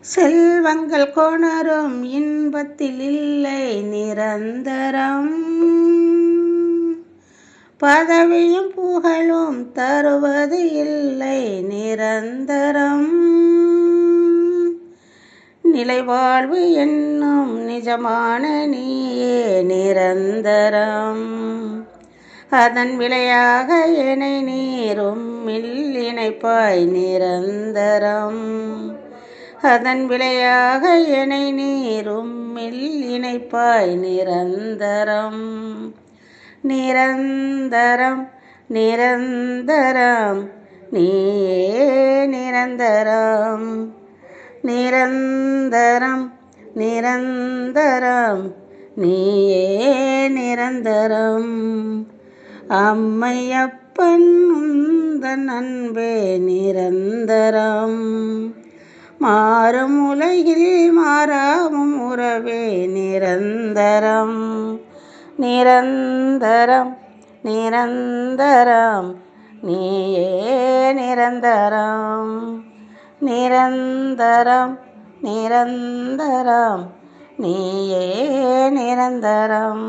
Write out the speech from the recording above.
செல்வங்கள் கொணரும் இன்பத்தில் இல்லை நிரந்தரம். பதவியும் புகழும் தருவது இல்லை நிரந்தரம். நிலைவாழ்வு என்னும் நிஜமான நீயே நிரந்தரம். அதன் விளையாக என்னை நீரும் இணைப்பாய் நிரந்தரம். அதன் விளையாக என்னை நீரும் இணைப்பாய் நிரந்தரம். நிரந்தரம் நிரந்தரம் நீயே நிரந்தரம். நிரந்தரம் நிரந்தரம் நீயே நிரந்தரம். அம்மையப்பன் உந்தன் அன்பே நிரந்தரம். மாறும் உலகில் மாறாவும் உறவே நிரந்தரம். நிரந்தரம் நிரந்தரம் நீயே நிரந்தரம். நிரந்தரம் நிரந்தரம் நீயே நிரந்தரம்.